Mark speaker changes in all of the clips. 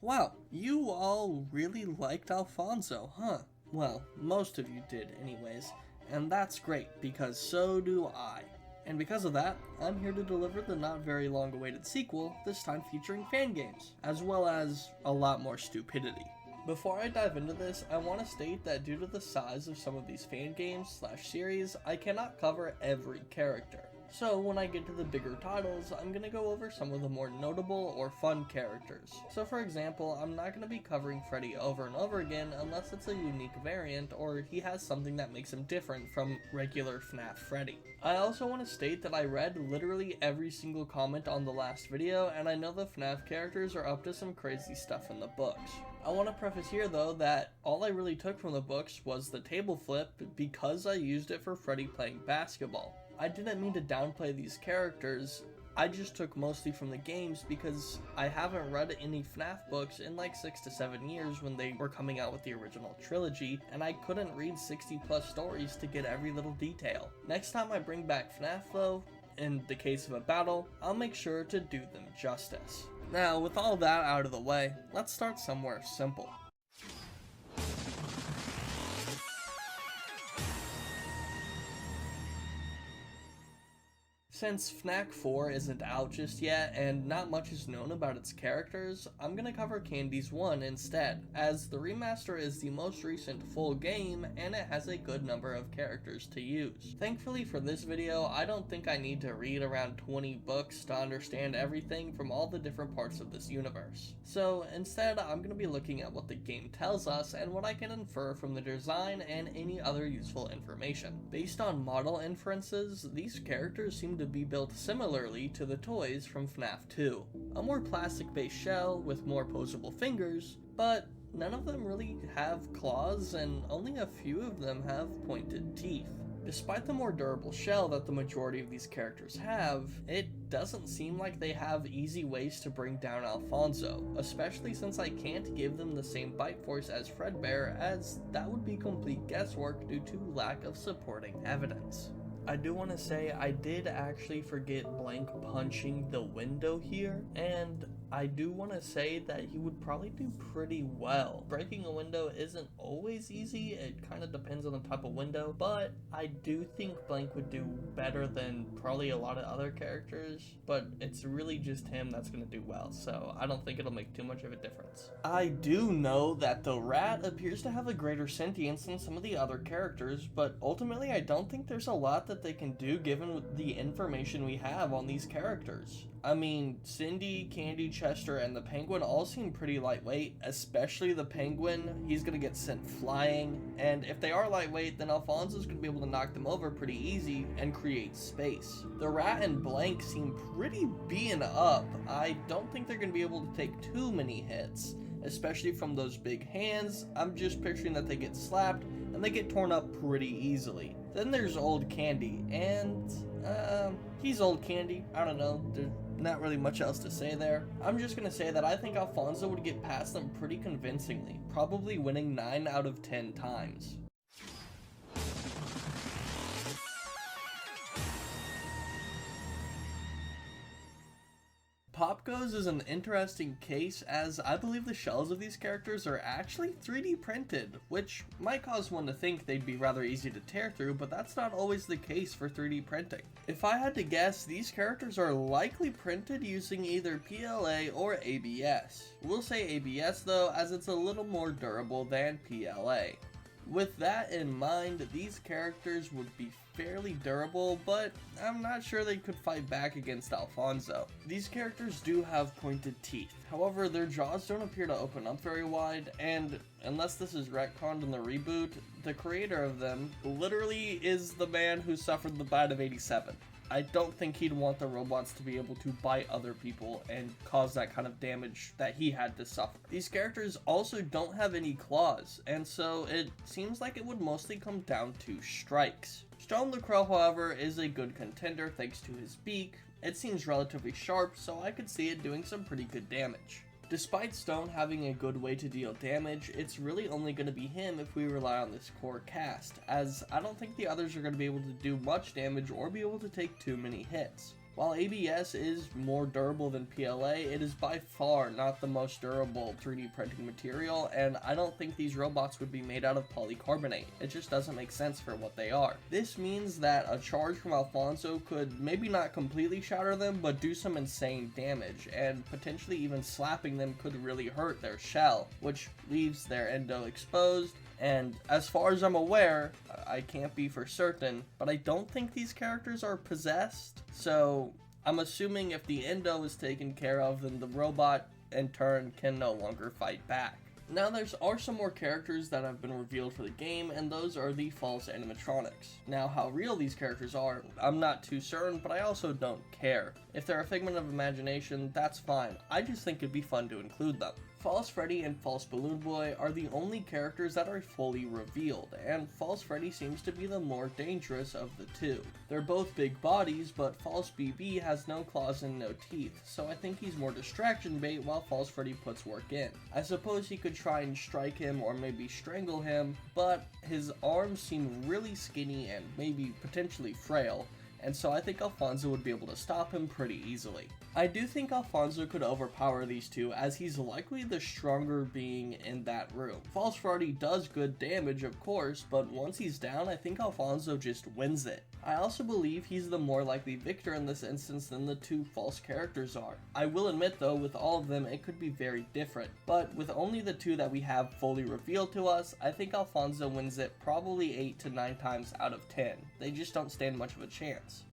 Speaker 1: Wow, you all really liked Alfonso, huh? Well, most of you did anyways, and that's great because so do I. And because of that, I'm here to deliver the not very long awaited sequel, this time featuring fan games, as well as a lot more stupidity. Before I dive into this, I want to state that due to the size of some of these fan games / series, I cannot cover every character. So when I get to the bigger titles, I'm going to go over some of the more notable or fun characters. So for example, I'm not going to be covering Freddy over and over again unless it's a unique variant or he has something that makes him different from regular FNAF Freddy. I also want to state that I read literally every single comment on the last video, and I know the FNAF characters are up to some crazy stuff in the books. I want to preface here though that all I really took from the books was the table flip because I used it for Freddy playing basketball. I didn't mean to downplay these characters, I just took mostly from the games because I haven't read any FNAF books in like 6 to 7 years when they were coming out with the original trilogy, and I couldn't read 60 plus stories to get every little detail. Next time I bring back FNAF though, in the case of a battle, I'll make sure to do them justice. Now, with all that out of the way, let's start somewhere simple. Since FNAF 4 isn't out just yet and not much is known about its characters, I'm gonna cover Candies 1 instead, as the remaster is the most recent full game and it has a good number of characters to use. Thankfully for this video, I don't think I need to read around 20 books to understand everything from all the different parts of this universe. So instead, I'm gonna be looking at what the game tells us and what I can infer from the design and any other useful information. Based on model inferences, these characters seem to be built similarly to the toys from FNAF 2. A more plastic-based shell with more posable fingers, but none of them really have claws and only a few of them have pointed teeth. Despite the more durable shell that the majority of these characters have, it doesn't seem like they have easy ways to bring down Alfonso, especially since I can't give them the same bite force as Fredbear, as that would be complete guesswork due to lack of supporting evidence. I do want to say I did actually forget Blank punching the window here, and I do want to say that he would probably do pretty well. Breaking a window isn't always easy, it kind of depends on the type of window, but I do think Blank would do better than probably a lot of other characters, but it's really just him that's going to do well, so I don't think it'll make too much of a difference. I do know that the rat appears to have a greater sentience than some of the other characters, but ultimately I don't think there's a lot that they can do given the information we have on these characters. I mean, Cindy, Candy, Chester, and the Penguin all seem pretty lightweight, especially the Penguin. He's gonna get sent flying, and if they are lightweight, then Alfonso's gonna be able to knock them over pretty easy and create space. The Rat and Blank seem pretty beaten up. I don't think they're gonna be able to take too many hits, especially from those big hands. I'm just picturing that they get slapped and they get torn up pretty easily. Then there's Old Candy, and he's Old Candy. I don't know, there's not really much else to say there. I'm just gonna say that I think Alfonso would get past them pretty convincingly, probably winning 9 out of 10 times. Popgo's is an interesting case, as I believe the shells of these characters are actually 3D printed, which might cause one to think they'd be rather easy to tear through, but that's not always the case for 3D printing. If I had to guess, these characters are likely printed using either PLA or ABS. We'll say ABS though, as it's a little more durable than PLA. With that in mind, these characters would be fairly durable, but I'm not sure they could fight back against Alfonso. These characters do have pointed teeth, however their jaws don't appear to open up very wide, and unless this is retconned in the reboot, the creator of them literally is the man who suffered the bite of 87. I don't think he'd want the robots to be able to bite other people and cause that kind of damage that he had to suffer. These characters also don't have any claws, and so it seems like it would mostly come down to strikes. Stone LaCroix, however, is a good contender thanks to his beak. It seems relatively sharp, so I could see it doing some pretty good damage. Despite Stone having a good way to deal damage, it's really only going to be him if we rely on this core cast, as I don't think the others are going to be able to do much damage or be able to take too many hits. While ABS is more durable than PLA, it is by far not the most durable 3D printing material, and I don't think these robots would be made out of polycarbonate. It just doesn't make sense for what they are. This means that a charge from Alfonso could maybe not completely shatter them, but do some insane damage, and potentially even slapping them could really hurt their shell, which leaves their endo exposed. And as far as I'm aware, I can't be for certain, but I don't think these characters are possessed, so I'm assuming if the endo is taken care of, then the robot in turn can no longer fight back. Now there are some more characters that have been revealed for the game, and those are the false animatronics. Now how real these characters are, I'm not too certain, but I also don't care. If they're a figment of imagination, that's fine. I just think it'd be fun to include them. False Freddy and False Balloon Boy are the only characters that are fully revealed, and False Freddy seems to be the more dangerous of the two. They're both big bodies, but False BB has no claws and no teeth, so I think he's more distraction bait while False Freddy puts work in. I suppose he could try and strike him or maybe strangle him, but his arms seem really skinny and maybe potentially frail, and so I think Alfonso would be able to stop him pretty easily. I do think Alfonso could overpower these two, as he's likely the stronger being in that room. False Freddy does good damage, of course, but once he's down, I think Alfonso just wins it. I also believe he's the more likely victor in this instance than the two false characters are. I will admit though, with all of them, it could be very different, but with only the two that we have fully revealed to us, I think Alfonso wins it probably 8 to 9 times out of 10. They just don't stand much of a chance.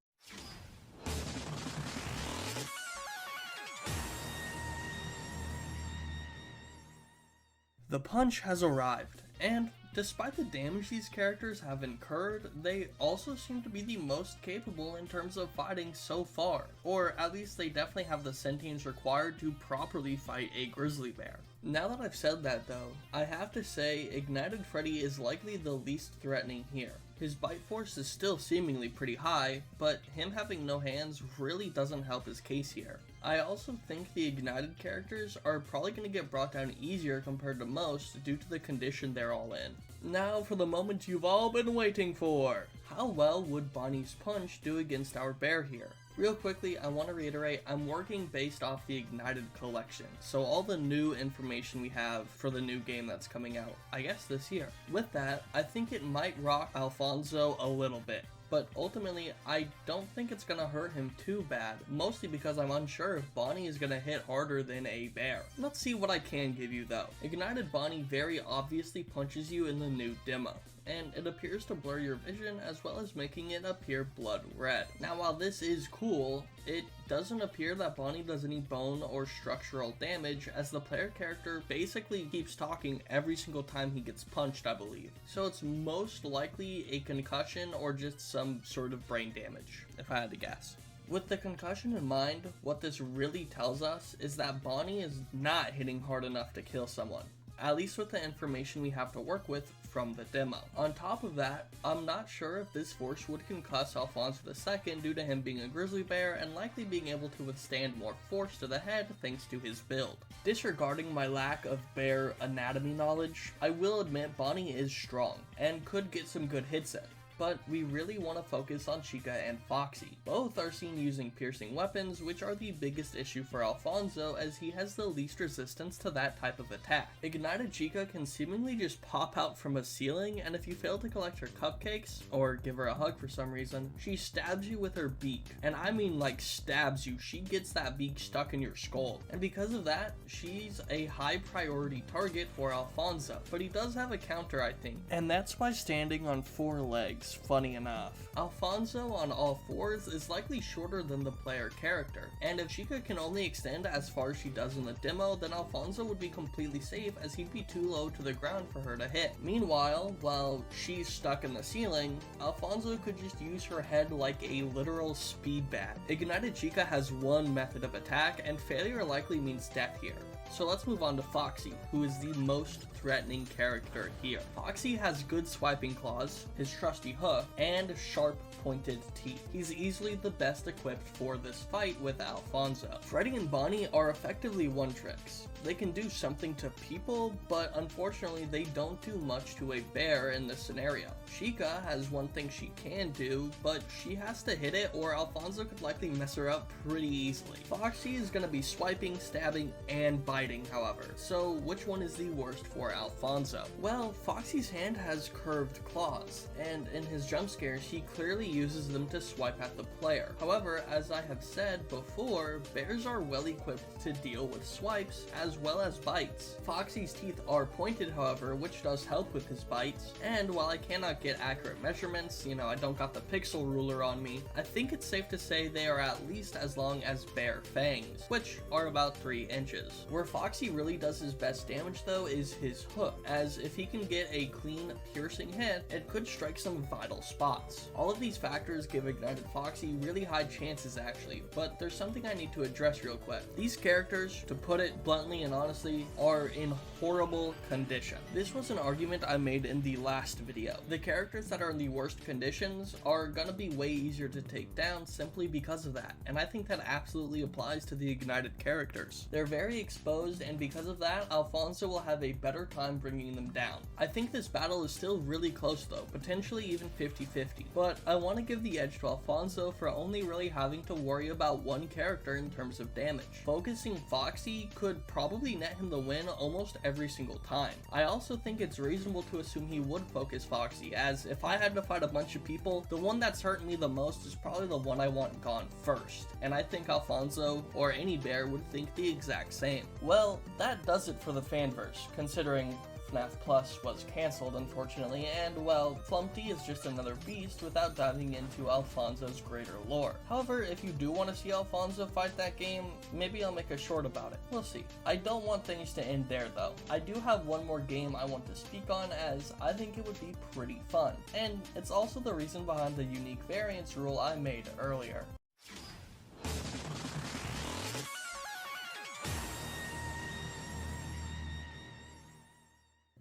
Speaker 1: The punch has arrived, and despite the damage these characters have incurred, they also seem to be the most capable in terms of fighting so far, or at least they definitely have the sentience required to properly fight a grizzly bear. Now that I've said that though, I have to say Ignited Freddy is likely the least threatening here. His bite force is still seemingly pretty high, but him having no hands really doesn't help his case here. I also think the Ignited characters are probably going to get brought down easier compared to most due to the condition they're all in. Now for the moment you've all been waiting for! How well would Bonnie's punch do against our bear here? Real quickly, I want to reiterate, I'm working based off the Ignited collection, so all the new information we have for the new game that's coming out, I guess this year. With that, I think it might rock Alfonso a little bit, but ultimately, I don't think it's gonna hurt him too bad, mostly because I'm unsure if Bonnie is gonna hit harder than a bear. Let's see what I can give you though. Ignited Bonnie very obviously punches you in the new demo, and it appears to blur your vision as well as making it appear blood red. Now while this is cool, it doesn't appear that Bonnie does any bone or structural damage, as the player character basically keeps talking every single time he gets punched, I believe. So it's most likely a concussion or just some sort of brain damage, if I had to guess. With the concussion in mind, what this really tells us is that Bonnie is not hitting hard enough to kill someone, at least with the information we have to work with from the demo. On top of that, I'm not sure if this force would concuss Alfonso II due to him being a grizzly bear and likely being able to withstand more force to the head thanks to his build. Disregarding my lack of bear anatomy knowledge, I will admit Bonnie is strong and could get some good hits in. But we really want to focus on Chica and Foxy. Both are seen using piercing weapons, which are the biggest issue for Alfonso as he has the least resistance to that type of attack. Ignited Chica can seemingly just pop out from a ceiling, and if you fail to collect her cupcakes, or give her a hug for some reason, she stabs you with her beak. And I mean like stabs you, she gets that beak stuck in your skull. And because of that, she's a high priority target for Alfonso. But he does have a counter, I think, and that's by standing on 4 legs. Funny enough. Alfonso on all 4s is likely shorter than the player character, and if Chica can only extend as far as she does in the demo, then Alfonso would be completely safe as he'd be too low to the ground for her to hit. Meanwhile, while she's stuck in the ceiling, Alfonso could just use her head like a literal speed bat. Ignited Chica has one method of attack, and failure likely means death here. So let's move on to Foxy, who is the most threatening character here. Foxy has good swiping claws, his trusty hook, and sharp pointed teeth. He's easily the best equipped for this fight with Alfonso. Freddy and Bonnie are effectively one-tricks. They can do something to people, but unfortunately they don't do much to a bear in this scenario. Chica has one thing she can do, but she has to hit it or Alfonso could likely mess her up pretty easily. Foxy is going to be swiping, stabbing, and biting, however. So which one is the worst for Alfonso? Well, Foxy's hand has curved claws, and in his jump scares he clearly uses them to swipe at the player. However, as I have said before, bears are well equipped to deal with swipes as well as bites. Foxy's teeth are pointed, however, which does help with his bites, and while I cannot get accurate measurements, I don't got the pixel ruler on me, I think it's safe to say they are at least as long as bear fangs, which are about 3 inches. Where Foxy really does his best damage though is his hook, as if he can get a clean, piercing hit, it could strike some vital spots. All of these factors give Ignited Foxy really high chances actually, but there's something I need to address real quick. These characters, to put it bluntly and honestly, are in horrible condition. This was an argument I made in the last video. The characters that are in the worst conditions are gonna be way easier to take down simply because of that, and I think that absolutely applies to the Ignited characters. They're very exposed, and because of that, Alfonso will have a better time bringing them down. I think this battle is still really close though, potentially even 50-50, but I want to give the edge to Alfonso for only really having to worry about one character in terms of damage. Focusing Foxy could probably net him the win almost every single time. I also think it's reasonable to assume he would focus Foxy, as if I had to fight a bunch of people, the one that's hurting me the most is probably the one I want gone first, and I think Alfonso, or any bear, would think the exact same. Well, that does it for the fanverse, considering FNAF Plus was cancelled unfortunately, and well, Flumpty is just another beast without diving into Alfonso's greater lore. However, if you do want to see Alfonso fight that game, maybe I'll make a short about it. We'll see. I don't want things to end there though. I do have one more game I want to speak on, as I think it would be pretty fun, and it's also the reason behind the unique variance rule I made earlier.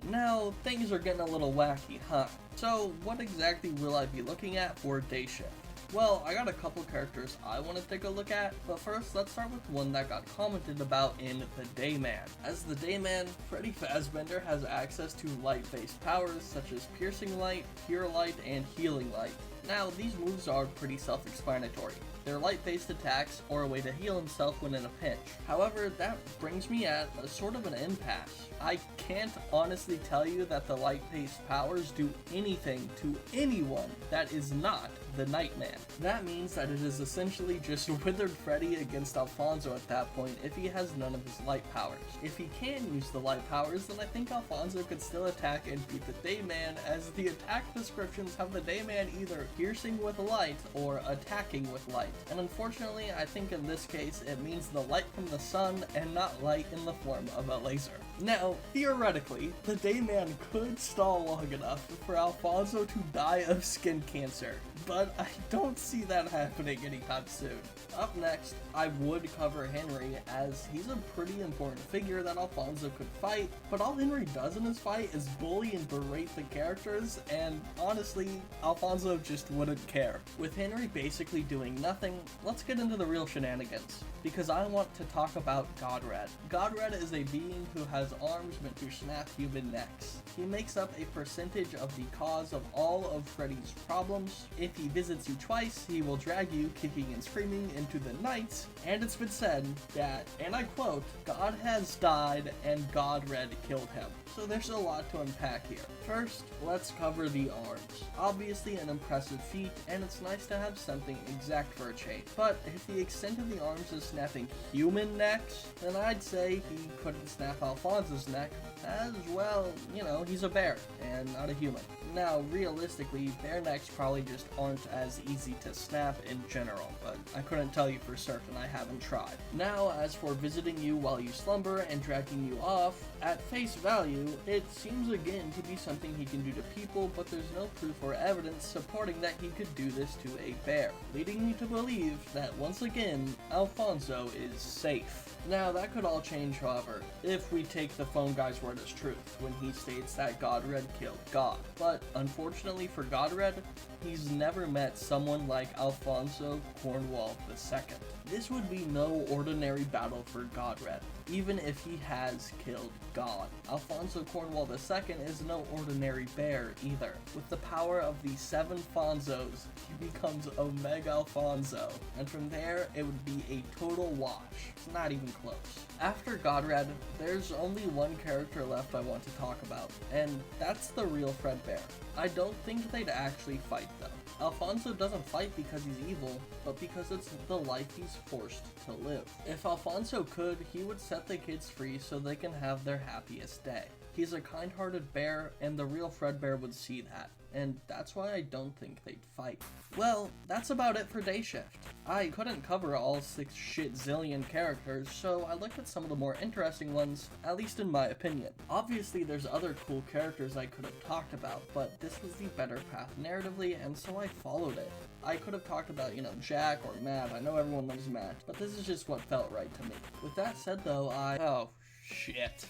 Speaker 1: Now, things are getting a little wacky, huh? So, what exactly will I be looking at for Day Shift? Well, I got a couple characters I want to take a look at, but first let's start with one that got commented about in the Dayman. As the Dayman, Freddy Fazbear has access to light-based powers such as Piercing Light, Pure Light, and Healing Light. Now, these moves are pretty self-explanatory. They're light-based attacks, or a way to heal himself when in a pinch. However, that brings me at a sort of an impasse. I can't honestly tell you that the light-based powers do anything to anyone that is not the Nightman. That means that it is essentially just Withered Freddy against Alfonso at that point if he has none of his light powers. If he can use the light powers, then I think Alfonso could still attack and beat the Dayman, as the attack descriptions have the Dayman either piercing with light or attacking with light. And unfortunately, I think in this case, it means the light from the sun and not light in the form of a laser. Now, theoretically, the Dayman could stall long enough for Alfonso to die of skin cancer, but I don't see that happening anytime soon. Up next, I would cover Henry, as he's a pretty important figure that Alfonso could fight, but all Henry does in his fight is bully and berate the characters, and honestly, Alfonso just wouldn't care. With Henry basically doing nothing, let's get into the real shenanigans, because I want to talk about Godred. Godred is a being who has arms meant to snap human necks. He makes up a percentage of the cause of all of Freddy's problems. If he visits you twice, he will drag you, kicking and screaming, into the night, and it's been said that, and I quote, God has died and Godred killed him. So there's a lot to unpack here. First, let's cover the arms. Obviously an impressive feat, and it's nice to have something exact for a change. But if the extent of the arms is snapping human necks, then I'd say he couldn't snap Alfonso's neck, as, well, you know, he's a bear and not a human. Now, realistically, bear necks probably just aren't as easy to snap in general, but I couldn't tell you for certain, I haven't tried. Now, as for visiting you while you slumber and dragging you off, at face value, it seems again to be something he can do to people, but there's no proof or evidence supporting that he could do this to a bear, leading me to believe that once again, Alfonso is safe. Now, that could all change, however, if we take the phone guy's word as truth when he states that Godred killed God. But unfortunately for Godred, he's never met someone like Alfonso Cornwall II. This would be no ordinary battle for Godred, even if he has killed God. Alfonso Cornwall II is no ordinary bear either. With the power of the 7 Fonzos, he becomes Omega Alfonso, and from there, it would be a total wash. It's not even close. After Godred, there's only one character left I want to talk about, and that's the real Fredbear. I don't think they'd actually fight though. Alfonso doesn't fight because he's evil, but because it's the life he's forced to live. If Alfonso could, he would set the kids free so they can have their happiest day. He's a kind-hearted bear, and the real Fredbear would see that, and that's why I don't think they'd fight. Well, that's about it for Day Shift. I couldn't cover all 6 zillion characters, so I looked at some of the more interesting ones, at least in my opinion. Obviously, there's other cool characters I could have talked about, but this was the better path narratively, and so I followed it. I could have talked about, Jack or Matt. I know everyone loves Matt, but this is just what felt right to me. With that said though, oh, shit.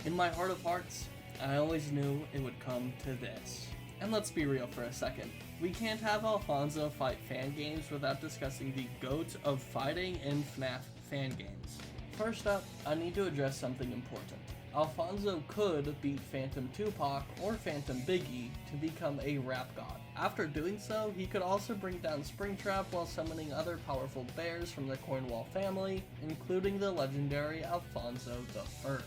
Speaker 1: In my heart of hearts, I always knew it would come to this. And let's be real for a second. We can't have Alfonso fight fan games without discussing the GOAT of fighting in FNAF fan games. First up, I need to address something important. Alfonso could beat Phantom Tupac or Phantom Biggie to become a rap god. After doing so, he could also bring down Springtrap while summoning other powerful bears from the Cornwall family, including the legendary Alfonso I.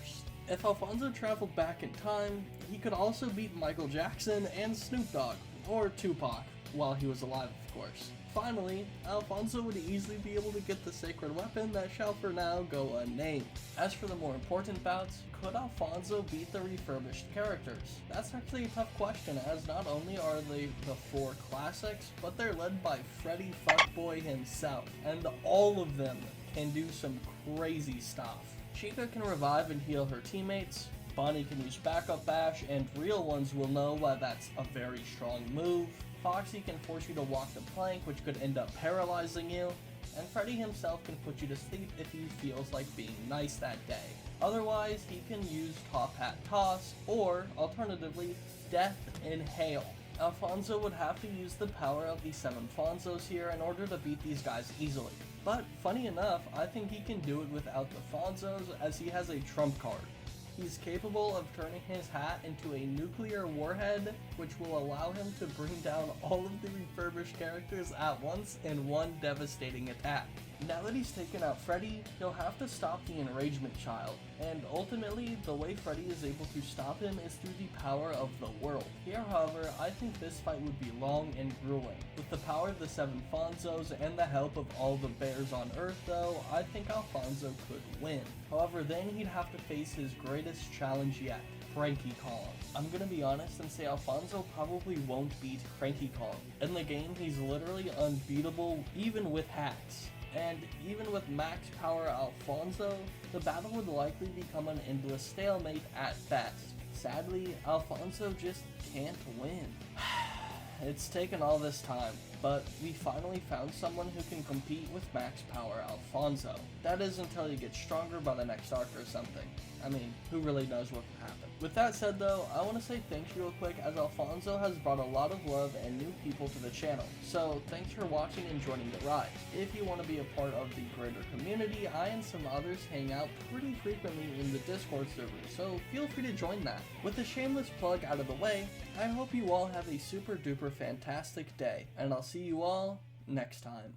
Speaker 1: If Alfonso traveled back in time, he could also beat Michael Jackson and Snoop Dogg, or Tupac, while he was alive of course. Finally, Alfonso would easily be able to get the sacred weapon that shall for now go unnamed. As for the more important bouts, could Alfonso beat the refurbished characters? That's actually a tough question, as not only are they the 4 classics, but they're led by Freddy Fuckboy himself, and all of them can do some crazy stuff. Chica can revive and heal her teammates, Bonnie can use backup bash, and real ones will know why that's a very strong move. Foxy can force you to walk the plank, which could end up paralyzing you, and Freddy himself can put you to sleep if he feels like being nice that day. Otherwise, he can use Top Hat Toss, or, alternatively, Death Inhale. Alfonso would have to use the power of the 7 Fonzos here in order to beat these guys easily. But, funny enough, I think he can do it without the Fonzos, as he has a trump card. He's capable of turning his hat into a nuclear warhead, which will allow him to bring down all of the refurbished characters at once in one devastating attack. Now that he's taken out Freddy, he'll have to stop the Enragement Child, and ultimately, the way Freddy is able to stop him is through the power of the world. Here, however, I think this fight would be long and grueling. With the power of the 7 Fonzos and the help of all the bears on Earth though, I think Alfonso could win. However, then he'd have to face his greatest challenge yet, Cranky Kong. I'm gonna be honest and say Alfonso probably won't beat Cranky Kong. In the game, he's literally unbeatable even with hacks. And even with max power Alfonso, the battle would likely become an endless stalemate at best. Sadly, Alfonso just can't win. It's taken all this time, but we finally found someone who can compete with max power Alfonso. That is until he gets stronger by the next arc or something. I mean, who really knows what can happen. With that said though, I want to say thanks real quick, as Alfonso has brought a lot of love and new people to the channel. So thanks for watching and joining the ride. If you want to be a part of the greater community, I and some others hang out pretty frequently in the Discord server, so feel free to join that. With the shameless plug out of the way, I hope you all have a super duper fantastic day, and I'll see you all next time.